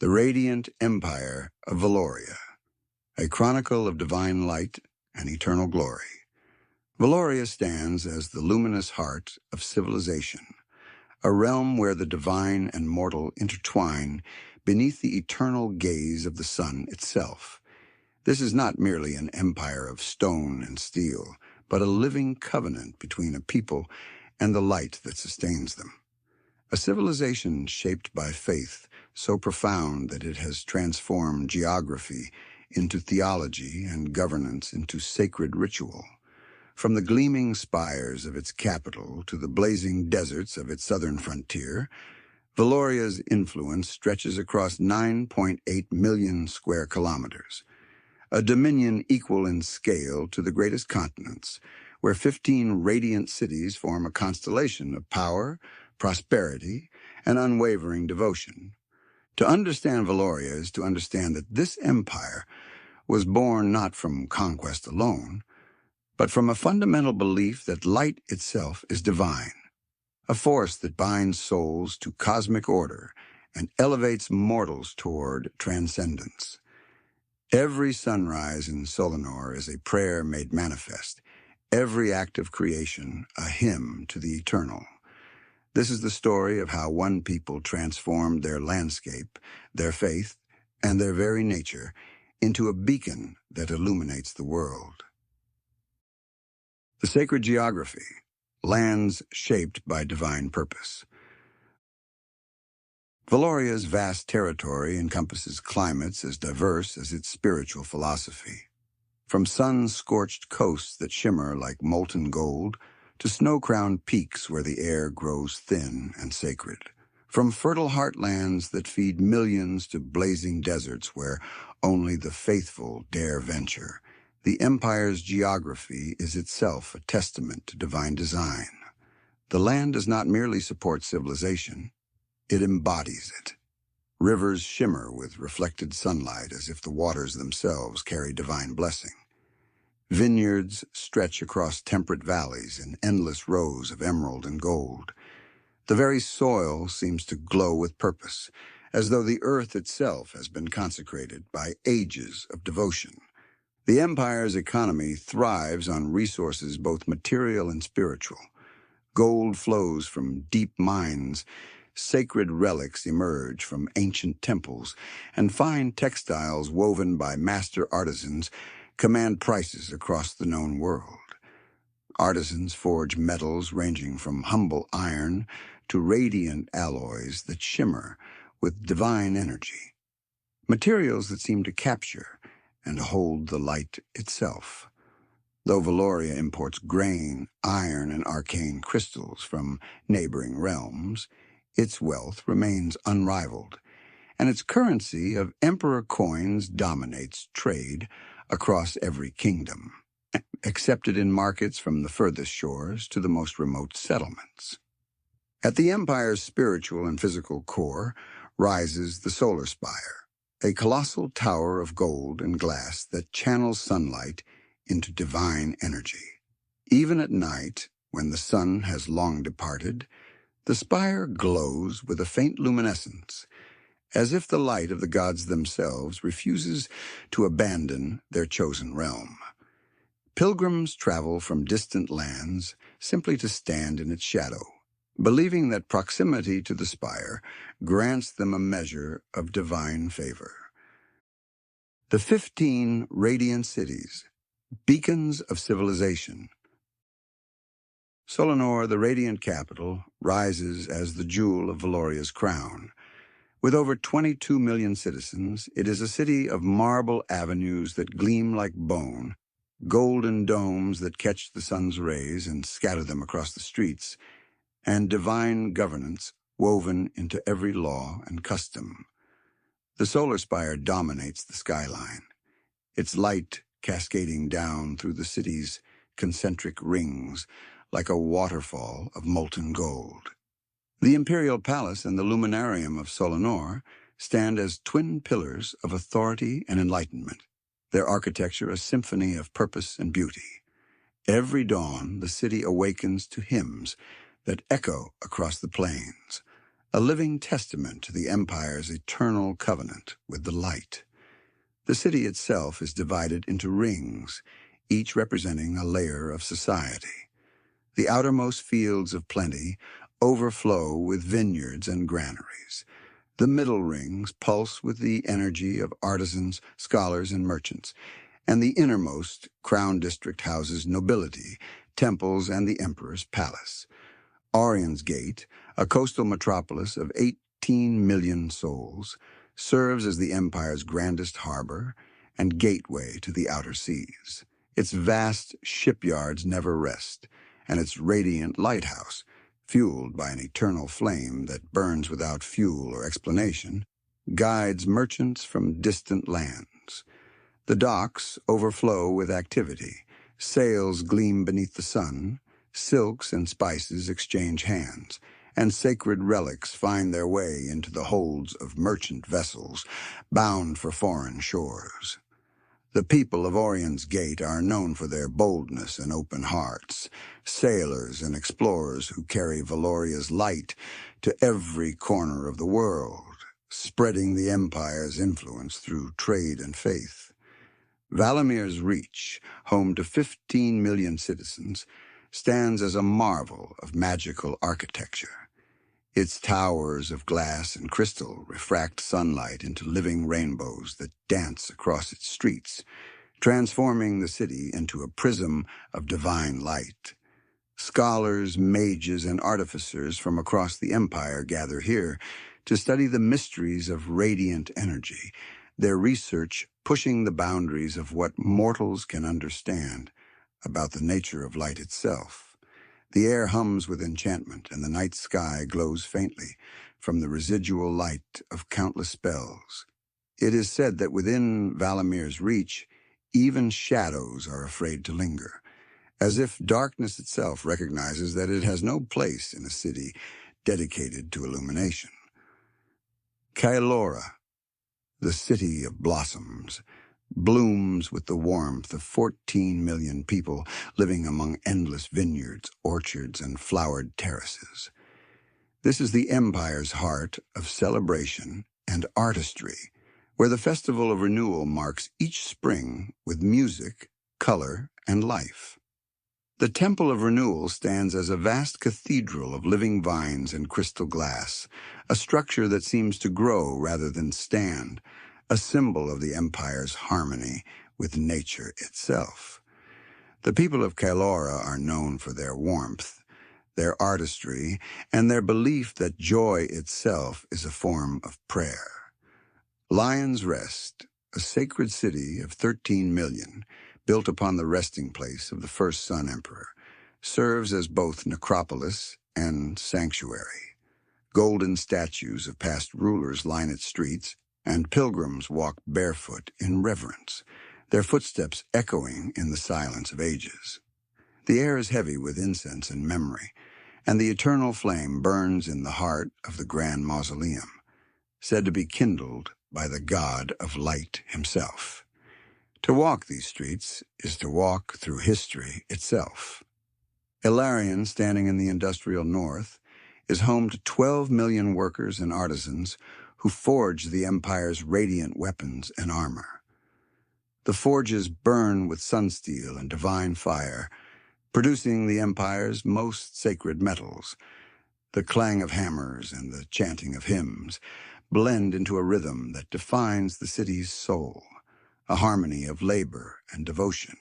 The Radiant Empire of Valoria, a chronicle of divine light and eternal glory. Valoria stands as the luminous heart of civilization, a realm where the divine and mortal intertwine beneath the eternal gaze of the sun itself. This is not merely an empire of stone and steel, but a living covenant between a people and the light that sustains them. A civilization shaped by faith so profound that it has transformed geography into theology and governance into sacred ritual. From the gleaming spires of its capital to the blazing deserts of its southern frontier, Valoria's influence stretches across 9.8 million square kilometers, a dominion equal in scale to the greatest continents, where 15 radiant cities form a constellation of power, prosperity, and unwavering devotion. To understand Valoria is to understand that this empire was born not from conquest alone, but from a fundamental belief that light itself is divine, a force that binds souls to cosmic order and elevates mortals toward transcendence. Every sunrise in Solenor is a prayer made manifest, every act of creation a hymn to the eternal. This is the story of how one people transformed their landscape, their faith, and their very nature into a beacon that illuminates the world. The sacred geography, lands shaped by divine purpose. Valoria's vast territory encompasses climates as diverse as its spiritual philosophy. From sun-scorched coasts that shimmer like molten gold to snow-crowned peaks where the air grows thin and sacred. From fertile heartlands that feed millions to blazing deserts where only the faithful dare venture. The empire's geography is itself a testament to divine design. The land does not merely support civilization, it embodies it. Rivers shimmer with reflected sunlight as if the waters themselves carry divine blessing. Vineyards stretch across temperate valleys in endless rows of emerald and gold. The very soil seems to glow with purpose, as though the earth itself has been consecrated by ages of devotion. The empire's economy thrives on resources both material and spiritual. Gold flows from deep mines, sacred relics emerge from ancient temples, and fine textiles woven by master artisans command prices across the known world. Artisans forge metals ranging from humble iron to radiant alloys that shimmer with divine energy. Materials that seem to capture and hold the light itself. Though Valoria imports grain, iron, and arcane crystals from neighboring realms, its wealth remains unrivaled, and its currency of emperor coins dominates trade across every kingdom, accepted in markets from the furthest shores to the most remote settlements. At the empire's spiritual and physical core rises the solar spire, a colossal tower of gold and glass that channels sunlight into divine energy. Even at night, when the sun has long departed, the spire glows with a faint luminescence, as if the light of the gods themselves refuses to abandon their chosen realm. Pilgrims travel from distant lands simply to stand in its shadow, believing that proximity to the spire grants them a measure of divine favor. The 15 radiant cities, beacons of civilization. Solenor, the radiant capital, rises as the jewel of Valoria's crown. With over 22 million citizens, it is a city of marble avenues that gleam like bone, golden domes that catch the sun's rays and scatter them across the streets, and divine governance woven into every law and custom. The solar spire dominates the skyline, its light cascading down through the city's concentric rings like a waterfall of molten gold. The Imperial Palace and the Luminarium of Solenor stand as twin pillars of authority and enlightenment, their architecture a symphony of purpose and beauty. Every dawn, the city awakens to hymns that echo across the plains, a living testament to the Empire's eternal covenant with the light. The city itself is divided into rings, each representing a layer of society. The outermost fields of plenty overflow with vineyards and granaries. The middle rings pulse with the energy of artisans, scholars, and merchants, and the innermost crown district houses nobility, temples, and the emperor's palace. Orion's Gate, a coastal metropolis of 18 million souls, serves as the Empire's grandest harbor and gateway to the outer seas. Its vast shipyards never rest, and its radiant lighthouse, fueled by an eternal flame that burns without fuel or explanation, guides merchants from distant lands. The docks overflow with activity. Sails gleam beneath the sun, silks and spices exchange hands, and sacred relics find their way into the holds of merchant vessels bound for foreign shores. The people of Orion's Gate are known for their boldness and open hearts, sailors and explorers who carry Valoria's light to every corner of the world, spreading the Empire's influence through trade and faith. Valamir's Reach, home to 15 million citizens, stands as a marvel of magical architecture. Its towers of glass and crystal refract sunlight into living rainbows that dance across its streets, transforming the city into a prism of divine light. Scholars, mages, and artificers from across the Empire gather here to study the mysteries of radiant energy, their research pushing the boundaries of what mortals can understand about the nature of light itself. The air hums with enchantment, and the night sky glows faintly from the residual light of countless spells. It is said that within Valamir's Reach, even shadows are afraid to linger, as if darkness itself recognizes that it has no place in a city dedicated to illumination. Kailora, the city of blossoms, blooms with the warmth of 14 million people living among endless vineyards, orchards, and flowered terraces. This is the Empire's heart of celebration and artistry, where the Festival of Renewal marks each spring with music, color, and life. The Temple of Renewal stands as a vast cathedral of living vines and crystal glass, a structure that seems to grow rather than stand, a symbol of the Empire's harmony with nature itself. The people of Kailora are known for their warmth, their artistry, and their belief that joy itself is a form of prayer. Lion's Rest, a sacred city of 13 million, built upon the resting place of the first Sun Emperor, serves as both necropolis and sanctuary. Golden statues of past rulers line its streets, and pilgrims walk barefoot in reverence, their footsteps echoing in the silence of ages. The air is heavy with incense and memory, and the eternal flame burns in the heart of the grand mausoleum, said to be kindled by the god of light himself. To walk these streets is to walk through history itself. Ilarion, standing in the industrial north, is home to 12 million workers and artisans who forge the Empire's radiant weapons and armor. The forges burn with sunsteel and divine fire, producing the Empire's most sacred metals. The clang of hammers and the chanting of hymns blend into a rhythm that defines the city's soul, a harmony of labor and devotion.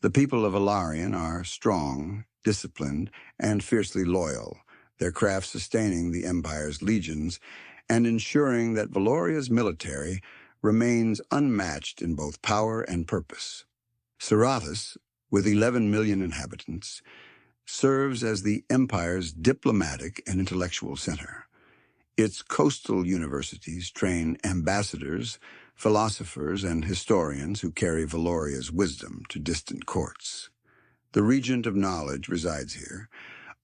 The people of Ilarion are strong, disciplined, and fiercely loyal, their craft sustaining the Empire's legions and ensuring that Valoria's military remains unmatched in both power and purpose. Serathus, with 11 million inhabitants, serves as the Empire's diplomatic and intellectual center. Its coastal universities train ambassadors, philosophers, and historians who carry Valoria's wisdom to distant courts. The Regent of Knowledge resides here,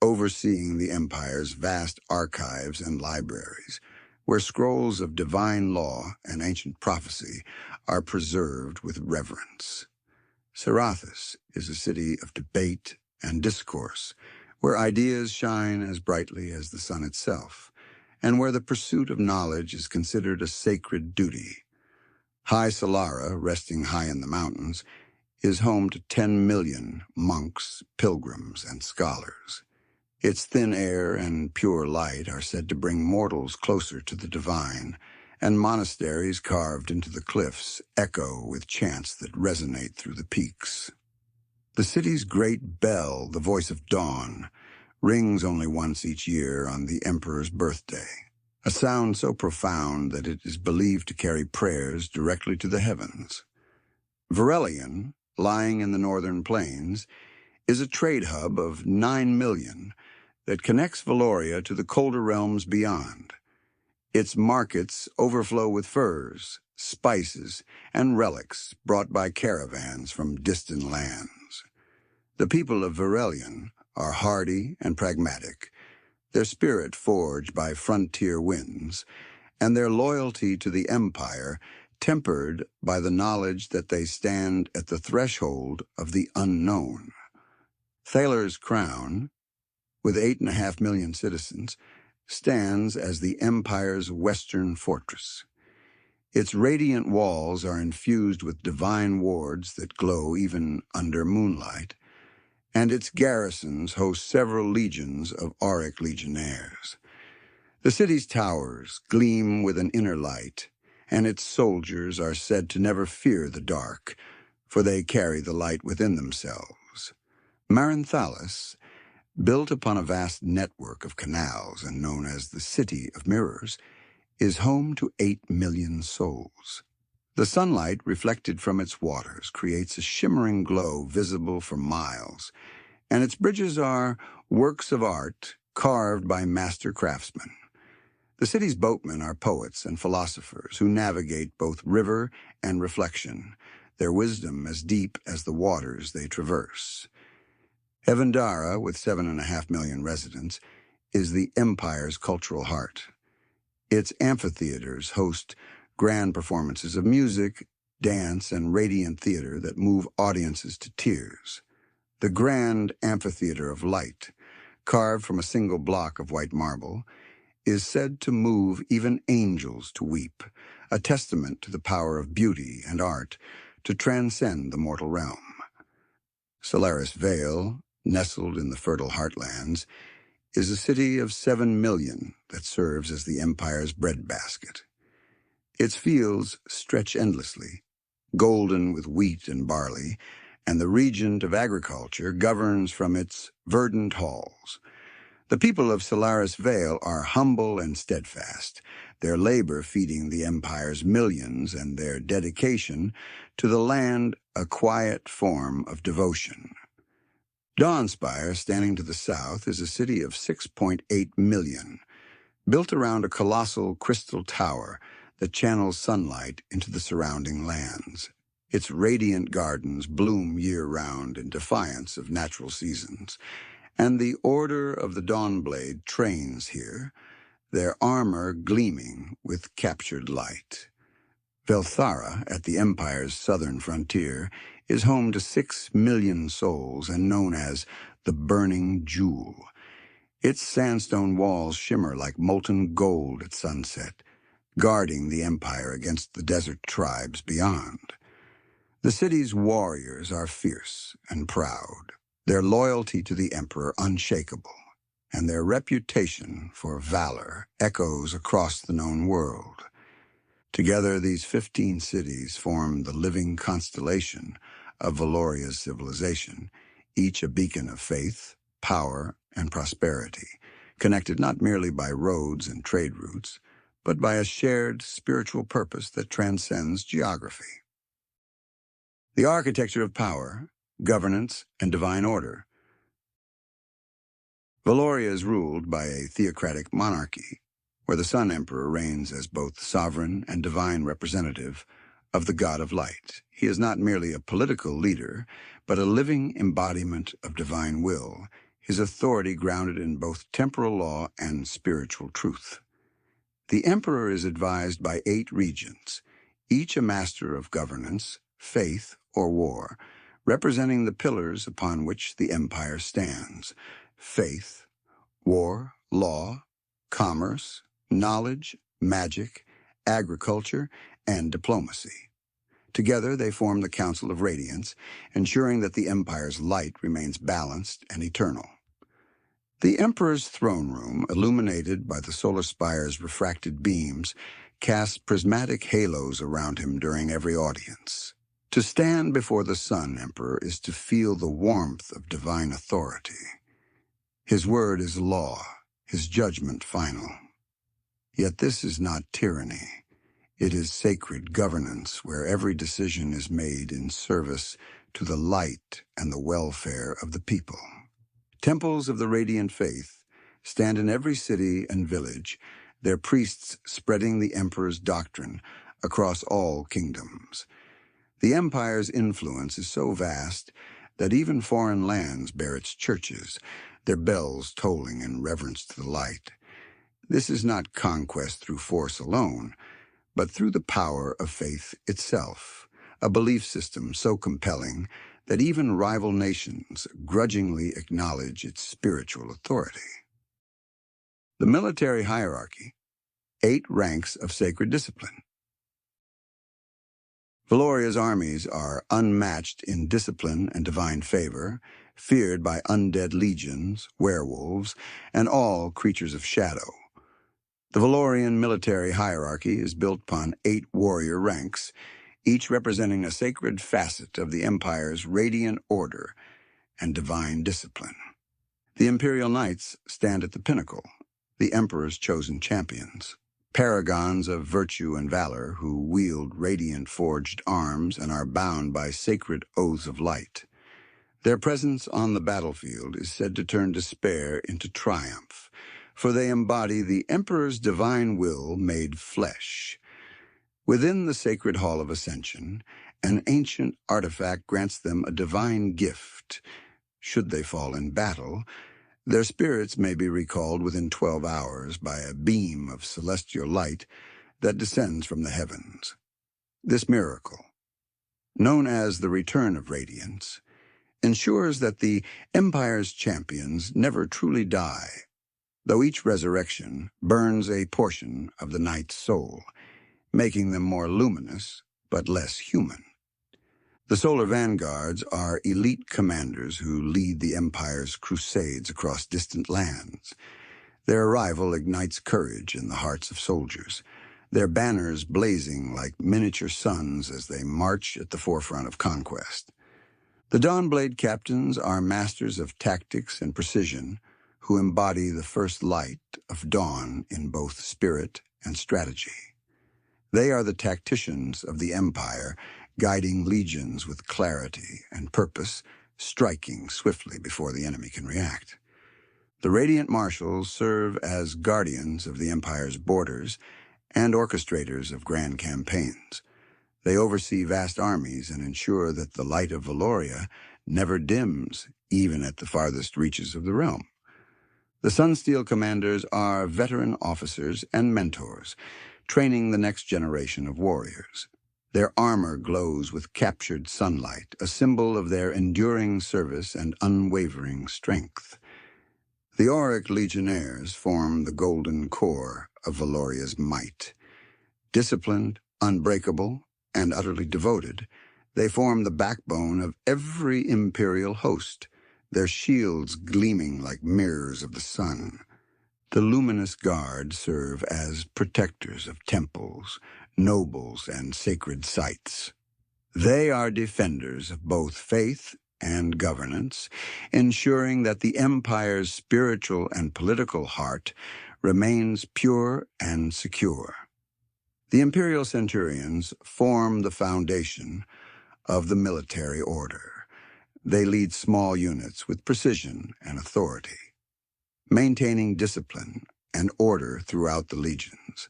overseeing the Empire's vast archives and libraries, where scrolls of divine law and ancient prophecy are preserved with reverence. Serathus is a city of debate and discourse, where ideas shine as brightly as the sun itself, and where the pursuit of knowledge is considered a sacred duty. High Solara, resting high in the mountains, is home to 10 million monks, pilgrims, and scholars. Its thin air and pure light are said to bring mortals closer to the divine, and monasteries carved into the cliffs echo with chants that resonate through the peaks. The city's great bell, the voice of dawn, rings only once each year on the emperor's birthday, a sound so profound that it is believed to carry prayers directly to the heavens. Varelion, lying in the northern plains, is a trade hub of 9 million that connects Valoria to the colder realms beyond. Its markets overflow with furs, spices, and relics brought by caravans from distant lands. The people of Varelion are hardy and pragmatic, their spirit forged by frontier winds, and their loyalty to the Empire tempered by the knowledge that they stand at the threshold of the unknown. Thaler's crown, with 8.5 million citizens, stands as the Empire's western fortress. Its radiant walls are infused with divine wards that glow even under moonlight, and its garrisons host several legions of Auric legionnaires. The city's towers gleam with an inner light, and its soldiers are said to never fear the dark, for they carry the light within themselves. Maranthalis, built upon a vast network of canals and known as the City of Mirrors, is home to 8 million souls. The sunlight reflected from its waters creates a shimmering glow visible for miles, and its bridges are works of art carved by master craftsmen. The city's boatmen are poets and philosophers who navigate both river and reflection, their wisdom as deep as the waters they traverse. Evandara, with 7.5 million residents, is the Empire's cultural heart. Its amphitheaters host grand performances of music, dance, and radiant theater that move audiences to tears. The grand amphitheater of light, carved from a single block of white marble, is said to move even angels to weep, a testament to the power of beauty and art to transcend the mortal realm. Solaris Vale, nestled in the fertile heartlands, is a city of 7 million that serves as the Empire's breadbasket. Its fields stretch endlessly, golden with wheat and barley, and the regent of agriculture governs from its verdant halls. The people of Solaris Vale are humble and steadfast, their labor feeding the Empire's millions and their dedication to the land a quiet form of devotion. Dawnspire, standing to the south, is a city of 6.8 million, built around a colossal crystal tower that channels sunlight into the surrounding lands. Its radiant gardens bloom year-round in defiance of natural seasons, and the Order of the Dawnblade trains here, their armor gleaming with captured light. Velthara, at the Empire's southern frontier, is home to 6 million souls and known as the Burning Jewel. Its sandstone walls shimmer like molten gold at sunset, guarding the Empire against the desert tribes beyond. The city's warriors are fierce and proud, their loyalty to the Emperor unshakable, and their reputation for valor echoes across the known world. Together, these 15 cities form the living constellation of Valoria's civilization, each a beacon of faith, power, and prosperity, connected not merely by roads and trade routes, but by a shared spiritual purpose that transcends geography. The architecture of power, governance, and divine order. Valoria is ruled by a theocratic monarchy, where the Sun Emperor reigns as both sovereign and divine representative of the God of Light. He is not merely a political leader, but a living embodiment of divine will, his authority grounded in both temporal law and spiritual truth. The Emperor is advised by 8 regents, each a master of governance, faith, or war, representing the pillars upon which the Empire stands: faith, war, law, commerce, knowledge, magic, agriculture, and diplomacy. Together, they form the Council of Radiance, ensuring that the Empire's light remains balanced and eternal. The Emperor's throne room, illuminated by the solar spire's refracted beams, casts prismatic halos around him during every audience. To stand before the Sun Emperor is to feel the warmth of divine authority. His word is law, his judgment final. Yet this is not tyranny. It is sacred governance where every decision is made in service to the light and the welfare of the people. Temples of the radiant faith stand in every city and village, their priests spreading the Emperor's doctrine across all kingdoms. The Empire's influence is so vast that even foreign lands bear its churches, their bells tolling in reverence to the light. This is not conquest through force alone, but through the power of faith itself, a belief system so compelling that even rival nations grudgingly acknowledge its spiritual authority. The military hierarchy, 8 ranks of sacred discipline. Valoria's armies are unmatched in discipline and divine favor, feared by undead legions, werewolves, and all creatures of shadow. The Valorian military hierarchy is built upon 8 warrior ranks, each representing a sacred facet of the Empire's radiant order and divine discipline. The Imperial Knights stand at the pinnacle, the Emperor's chosen champions, paragons of virtue and valor who wield radiant forged arms and are bound by sacred oaths of light. Their presence on the battlefield is said to turn despair into triumph, for they embody the Emperor's divine will made flesh. Within the Sacred Hall of Ascension, an ancient artifact grants them a divine gift. Should they fall in battle, their spirits may be recalled within 12 hours by a beam of celestial light that descends from the heavens. This miracle, known as the Return of Radiance, ensures that the Empire's champions never truly die, though each resurrection burns a portion of the knight's soul, making them more luminous but less human. The Solar Vanguards are elite commanders who lead the Empire's crusades across distant lands. Their arrival ignites courage in the hearts of soldiers, their banners blazing like miniature suns as they march at the forefront of conquest. The Dawnblade captains are masters of tactics and precision who embody the first light of dawn in both spirit and strategy. They are the tacticians of the Empire, guiding legions with clarity and purpose, striking swiftly before the enemy can react. The Radiant Marshals serve as guardians of the Empire's borders and orchestrators of grand campaigns. They oversee vast armies and ensure that the light of Valoria never dims, even at the farthest reaches of the realm. The Sunsteel commanders are veteran officers and mentors, training the next generation of warriors. Their armor glows with captured sunlight, a symbol of their enduring service and unwavering strength. The Auric Legionnaires form the golden core of Valoria's might. Disciplined, unbreakable, and utterly devoted, they form the backbone of every imperial host, their shields gleaming like mirrors of the sun. The luminous guard serve as protectors of temples, nobles, and sacred sites. They are defenders of both faith and governance, ensuring that the Empire's spiritual and political heart remains pure and secure. The Imperial Centurions form the foundation of the military order. They lead small units with precision and authority, maintaining discipline and order throughout the legions.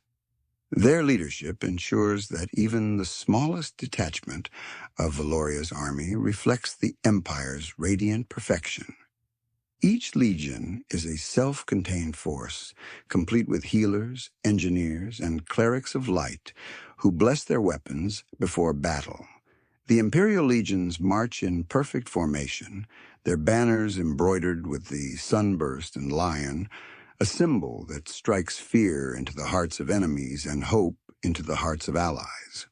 Their leadership ensures that even the smallest detachment of Valoria's army reflects the Empire's radiant perfection. Each legion is a self-contained force, complete with healers, engineers, and clerics of light who bless their weapons before battle. The Imperial legions march in perfect formation, their banners embroidered with the sunburst and lion, a symbol that strikes fear into the hearts of enemies and hope into the hearts of allies.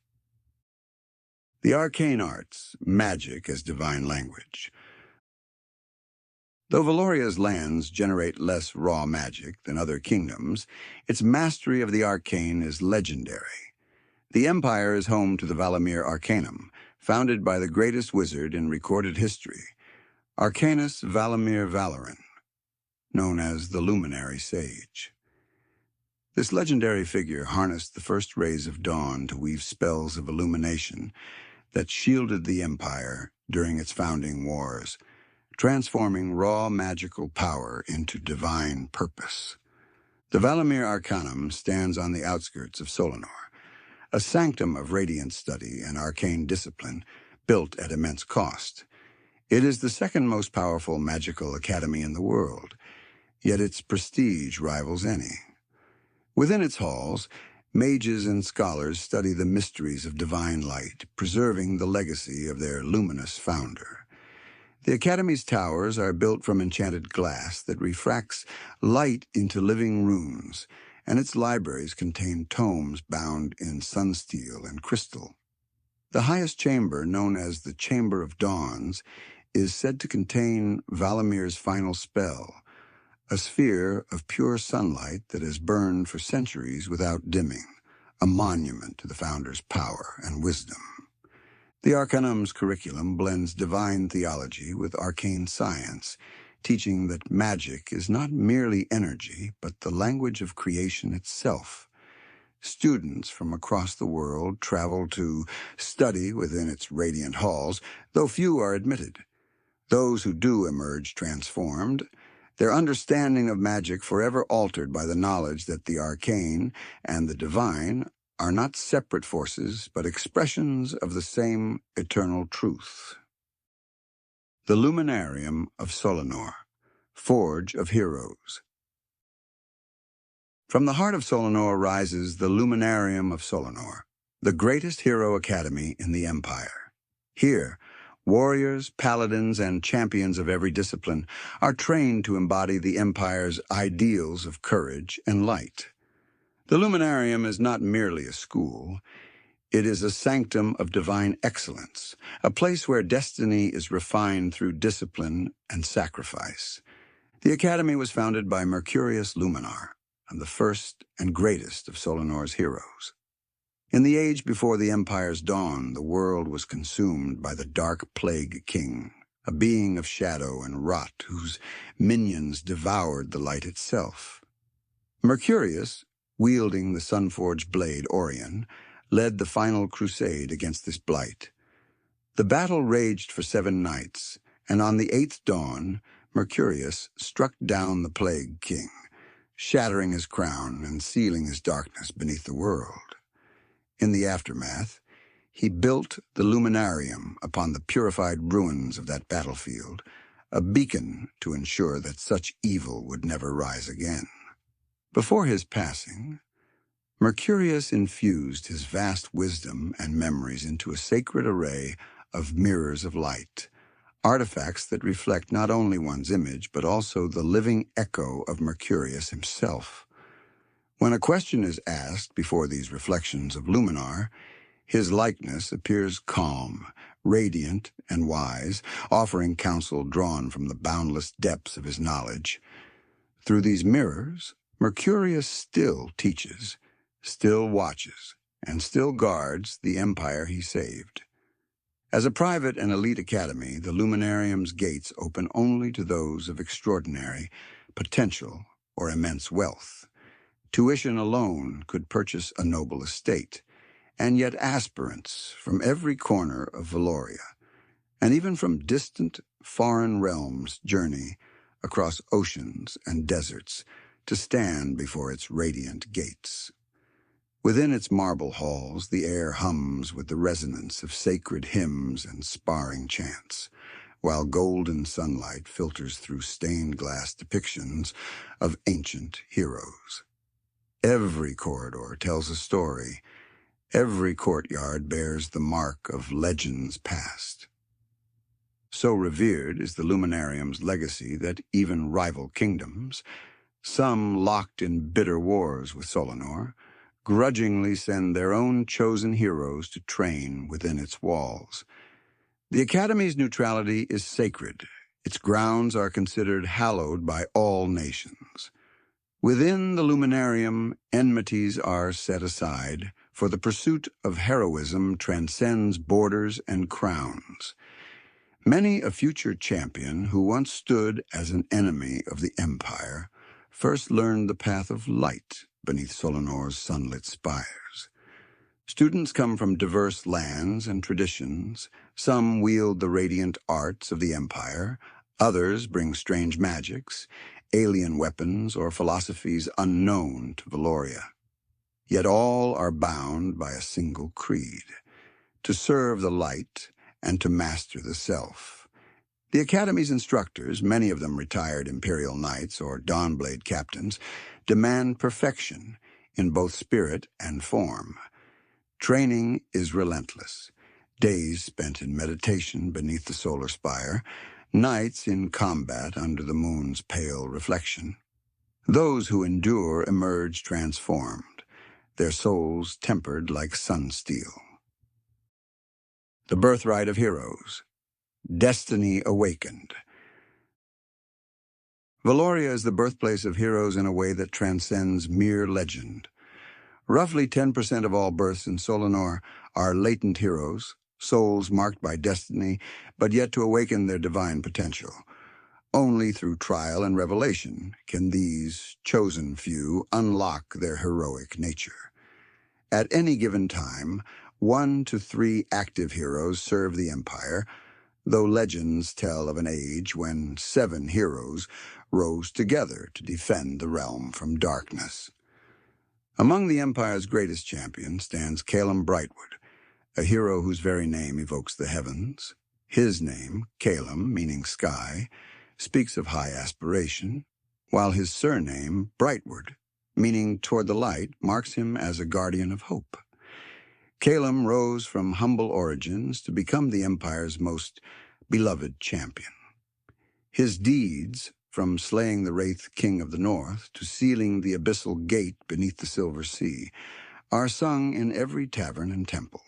The arcane arts, magic as divine language. Though Valoria's lands generate less raw magic than other kingdoms, its mastery of the arcane is legendary. The Empire is home to the Valemir Arcanum, founded by the greatest wizard in recorded history, Arcanus Valemir Valorin, known as the Luminary Sage. This legendary figure harnessed the first rays of dawn to weave spells of illumination that shielded the Empire during its founding wars, transforming raw magical power into divine purpose. The Valemir Arcanum stands on the outskirts of Solenor, a sanctum of radiant study and arcane discipline built at immense cost. It is the second most powerful magical academy in the world, yet its prestige rivals any. Within its halls, mages and scholars study the mysteries of divine light, preserving the legacy of their luminous founder. The Academy's towers are built from enchanted glass that refracts light into living runes, and its libraries contain tomes bound in sunsteel and crystal. The highest chamber, known as the Chamber of Dawns, is said to contain Valemir's final spell, a sphere of pure sunlight that has burned for centuries without dimming, a monument to the founder's power and wisdom. The Arcanum's curriculum blends divine theology with arcane science, teaching that magic is not merely energy, but the language of creation itself. Students from across the world travel to study within its radiant halls, though few are admitted. Those who do emerge transformed, their understanding of magic forever altered by the knowledge that the arcane and the divine are not separate forces, but expressions of the same eternal truth. The Luminarium of Solenor, Forge of Heroes. From the heart of Solenor rises the Luminarium of Solenor, the greatest hero academy in the Empire. Here, warriors, paladins, and champions of every discipline are trained to embody the Empire's ideals of courage and light. The Luminarium is not merely a school. It is a sanctum of divine excellence, a place where destiny is refined through discipline and sacrifice. The Academy was founded by Mercurius Luminar, and the first and greatest of Solenor's heroes. In the age before the Empire's dawn, the world was consumed by the Dark Plague King, a being of shadow and rot whose minions devoured the light itself. Mercurius, wielding the sun-forged blade Orion, led the final crusade against this blight. The battle raged for 7 nights, and on the 8th dawn, Mercurius struck down the Plague King, shattering his crown and sealing his darkness beneath the world. In the aftermath, he built the Luminarium upon the purified ruins of that battlefield, a beacon to ensure that such evil would never rise again. Before his passing, Mercurius infused his vast wisdom and memories into a sacred array of mirrors of light, artifacts that reflect not only one's image, but also the living echo of Mercurius himself. When a question is asked before these reflections of Luminar, his likeness appears calm, radiant, and wise, offering counsel drawn from the boundless depths of his knowledge. Through these mirrors, Mercurius still teaches, still watches, and still guards the empire he saved. As a private and elite academy, the Luminarium's gates open only to those of extraordinary potential or immense wealth. Tuition alone could purchase a noble estate, and yet aspirants from every corner of Valoria, and even from distant, foreign realms, journey across oceans and deserts to stand before its radiant gates. Within its marble halls, the air hums with the resonance of sacred hymns and sparring chants, while golden sunlight filters through stained glass depictions of ancient heroes. Every corridor tells a story. Every courtyard bears the mark of legends past. So revered is the Luminarium's legacy that even rival kingdoms, Some, locked in bitter wars with Solenor, grudgingly send their own chosen heroes to train within its walls. The Academy's neutrality is sacred. Its grounds are considered hallowed by all nations. Within the Luminarium, enmities are set aside, for the pursuit of heroism transcends borders and crowns. Many a future champion who once stood as an enemy of the Empire first learned the path of light beneath Solenor's sunlit spires. Students come from diverse lands and traditions. Some wield the radiant arts of the Empire. Others bring strange magics, alien weapons, or philosophies unknown to Valoria. Yet all are bound by a single creed: to serve the light and to master the self. The Academy's instructors, many of them retired Imperial Knights or Dawnblade captains, demand perfection in both spirit and form. Training is relentless. Days spent in meditation beneath the solar spire, nights in combat under the moon's pale reflection. Those who endure emerge transformed, their souls tempered like sun steel. The birthright of heroes. Destiny awakened. Valoria is the birthplace of heroes in a way that transcends mere legend. Roughly 10% of all births in Solenor are latent heroes, souls marked by destiny, but yet to awaken their divine potential. Only through trial and revelation can these chosen few unlock their heroic nature. At any given time, 1 to 3 active heroes serve the Empire, though legends tell of an age when 7 heroes rose together to defend the realm from darkness. Among the Empire's greatest champions stands Calum Brightwood, a hero whose very name evokes the heavens. His name, Calum, meaning sky, speaks of high aspiration, while his surname, Brightwood, meaning toward the light, marks him as a guardian of hope. Calum rose from humble origins to become the Empire's most beloved champion. His deeds, from slaying the Wraith King of the North to sealing the abyssal gate beneath the Silver Sea, are sung in every tavern and temple.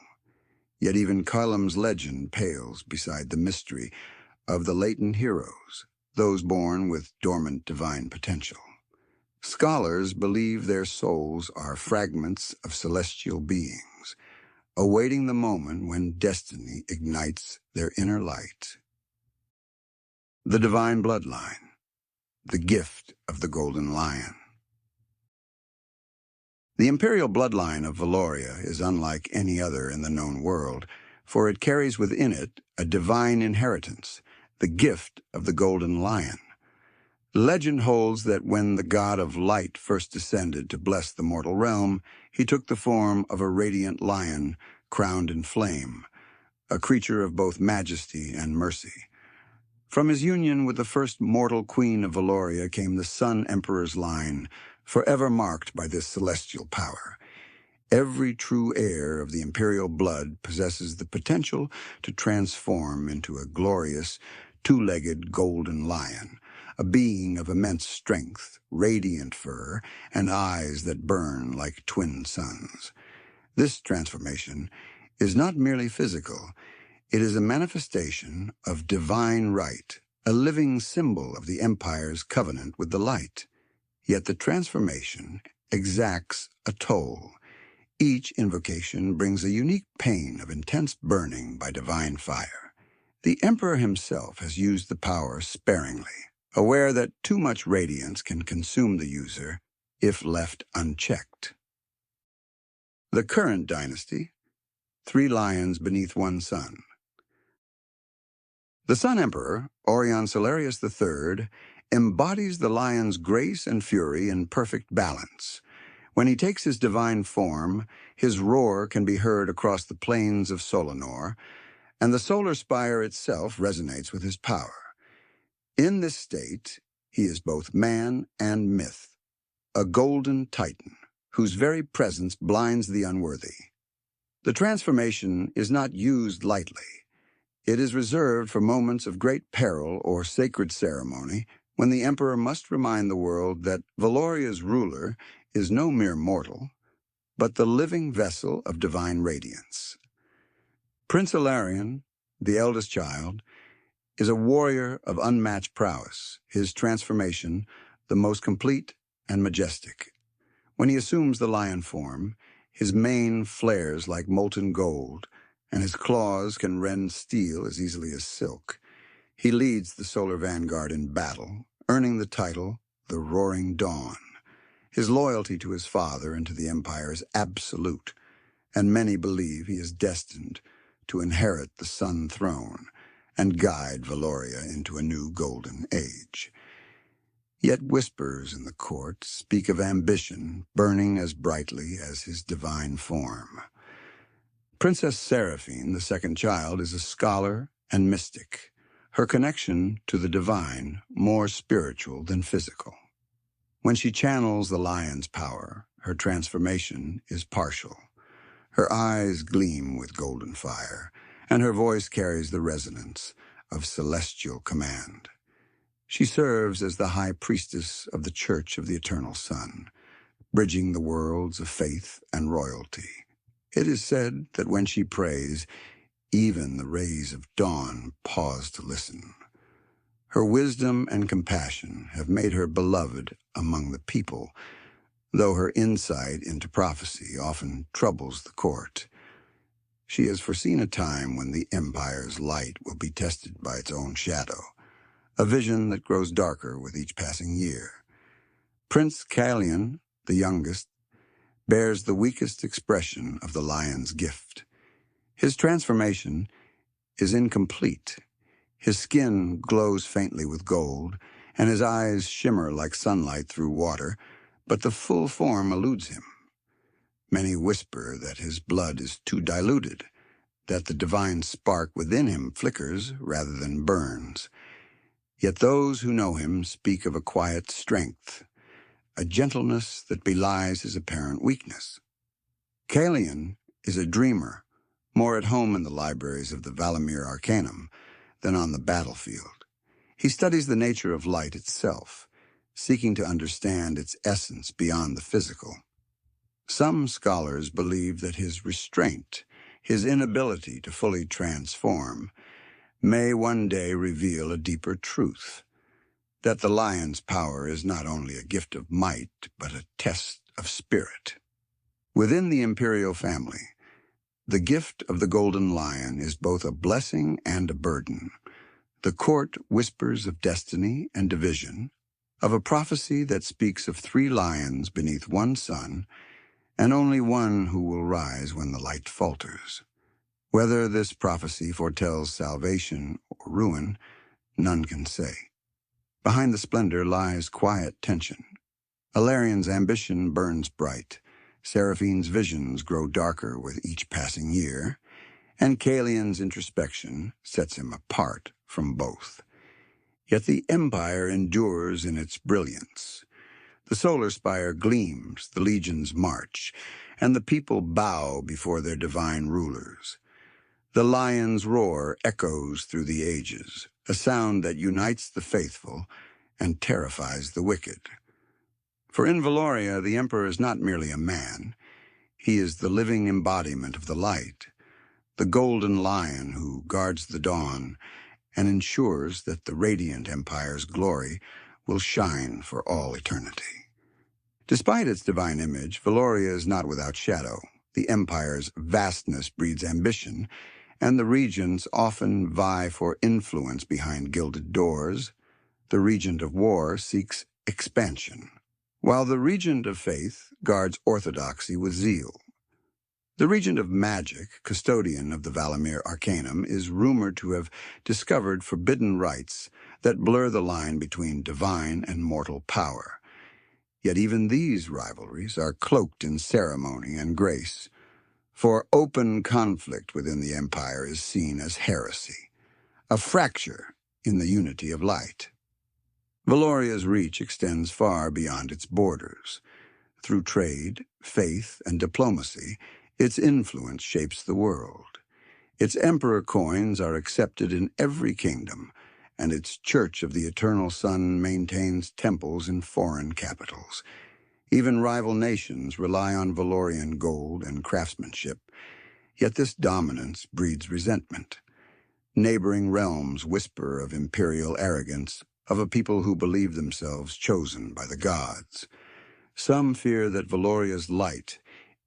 Yet even Calum's legend pales beside the mystery of the latent heroes, those born with dormant divine potential. Scholars believe their souls are fragments of celestial beings, awaiting the moment when destiny ignites their inner light. The divine bloodline, the gift of the Golden Lion. The imperial bloodline of Valoria is unlike any other in the known world, for it carries within it a divine inheritance, the gift of the Golden Lion. Legend holds that when the god of light first descended to bless the mortal realm, he took the form of a radiant lion crowned in flame, a creature of both majesty and mercy. From his union with the first mortal queen of Valoria came the Sun Emperor's line, forever marked by this celestial power. Every true heir of the imperial blood possesses the potential to transform into a glorious, two-legged golden lion, a being of immense strength, radiant fur, and eyes that burn like twin suns. This transformation is not merely physical. It is a manifestation of divine right, a living symbol of the Empire's covenant with the light. Yet the transformation exacts a toll. Each invocation brings a unique pain of intense burning by divine fire. The Emperor himself has used the power sparingly, aware that too much radiance can consume the user if left unchecked. The current dynasty, 3 lions beneath one sun. The Sun Emperor, Orion Solarius III, embodies the lion's grace and fury in perfect balance. When he takes his divine form, his roar can be heard across the plains of Solenor, and the solar spire itself resonates with his power. In this state, he is both man and myth, a golden titan whose very presence blinds the unworthy. The transformation is not used lightly. It is reserved for moments of great peril or sacred ceremony, when the Emperor must remind the world that Valoria's ruler is no mere mortal, but the living vessel of divine radiance. Prince Ilarion, the eldest child, is a warrior of unmatched prowess, his transformation the most complete and majestic. When he assumes the lion form, his mane flares like molten gold, and his claws can rend steel as easily as silk. He leads the Solar Vanguard in battle, earning the title the Roaring Dawn. His loyalty to his father and to the Empire is absolute, and many believe he is destined to inherit the Sun Throne and guide Valoria into a new golden age. Yet whispers in the court speak of ambition burning as brightly as his divine form. Princess Seraphine, the second child, is a scholar and mystic, her connection to the divine more spiritual than physical. When she channels the lion's power, her transformation is partial. Her eyes gleam with golden fire, and her voice carries the resonance of celestial command. She serves as the high priestess of the Church of the Eternal Sun, bridging the worlds of faith and royalty. It is said that when she prays, even the rays of dawn pause to listen. Her wisdom and compassion have made her beloved among the people, though her insight into prophecy often troubles the court. She has foreseen a time when the Empire's light will be tested by its own shadow, a vision that grows darker with each passing year. Prince Calian, the youngest, bears the weakest expression of the lion's gift. His transformation is incomplete. His skin glows faintly with gold, and his eyes shimmer like sunlight through water, but the full form eludes him. Many whisper that his blood is too diluted, that the divine spark within him flickers rather than burns. Yet those who know him speak of a quiet strength, a gentleness that belies his apparent weakness. Calian is a dreamer, more at home in the libraries of the Valemir Arcanum than on the battlefield. He studies the nature of light itself, seeking to understand its essence beyond the physical. Some scholars believe that his restraint, his inability to fully transform, may one day reveal a deeper truth, that the lion's power is not only a gift of might, but a test of spirit. Within the imperial family, the gift of the Golden Lion is both a blessing and a burden. The court whispers of destiny and division, of a prophecy that speaks of 3 lions beneath one sun, and only one who will rise when the light falters. Whether this prophecy foretells salvation or ruin, none can say. Behind the splendor lies quiet tension. Ilarion's ambition burns bright, Seraphine's visions grow darker with each passing year, and Calian's introspection sets him apart from both. Yet the Empire endures in its brilliance. The solar spire gleams, the legions march, and the people bow before their divine rulers. The lion's roar echoes through the ages, a sound that unites the faithful and terrifies the wicked. For in Valoria, the Emperor is not merely a man. He is the living embodiment of the light, the golden lion who guards the dawn and ensures that the radiant Empire's glory will shine for all eternity. Despite its divine image, Valoria is not without shadow. The Empire's vastness breeds ambition, and the regions often vie for influence behind gilded doors. The regent of war seeks expansion, while the regent of faith guards orthodoxy with zeal. The regent of magic, custodian of the Valemir Arcanum, is rumored to have discovered forbidden rites that blur the line between divine and mortal power. Yet even these rivalries are cloaked in ceremony and grace, for open conflict within the Empire is seen as heresy, a fracture in the unity of light. Valoria's reach extends far beyond its borders. Through trade, faith, and diplomacy, its influence shapes the world. Its emperor coins are accepted in every kingdom, and its Church of the Eternal Sun maintains temples in foreign capitals. Even rival nations rely on Valorian gold and craftsmanship, yet this dominance breeds resentment. Neighboring realms whisper of imperial arrogance, of a people who believe themselves chosen by the gods. Some fear that Valoria's light,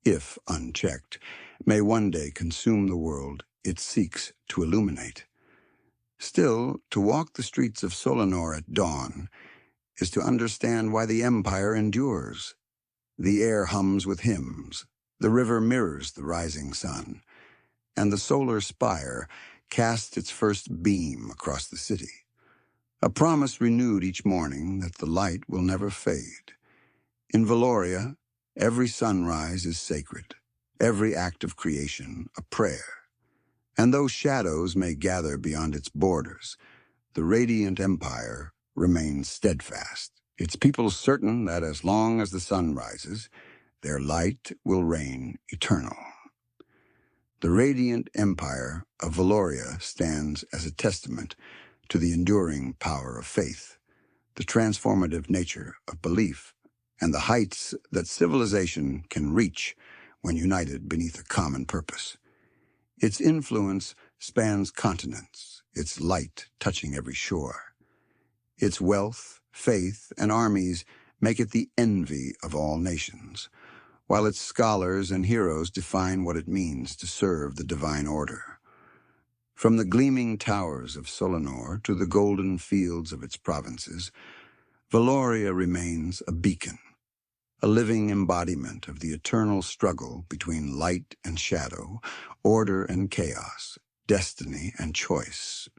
if unchecked, may one day consume the world it seeks to illuminate. Still, to walk the streets of Solenor at dawn is to understand why the Empire endures. The air hums with hymns, the river mirrors the rising sun, and the solar spire casts its first beam across the city. A promise renewed each morning that the light will never fade. In Valoria, every sunrise is sacred, every act of creation a prayer. And though shadows may gather beyond its borders, the radiant empire remains steadfast, its people certain that as long as the sun rises, their light will reign eternal. The radiant empire of Valoria stands as a testament to the enduring power of faith, the transformative nature of belief, and the heights that civilization can reach when united beneath a common purpose. Its influence spans continents, its light touching every shore. Its wealth, faith, and armies make it the envy of all nations, while its scholars and heroes define what it means to serve the divine order. From the gleaming towers of Solenor to the golden fields of its provinces, Valoria remains a beacon, a living embodiment of the eternal struggle between light and shadow, order and chaos, destiny and choice.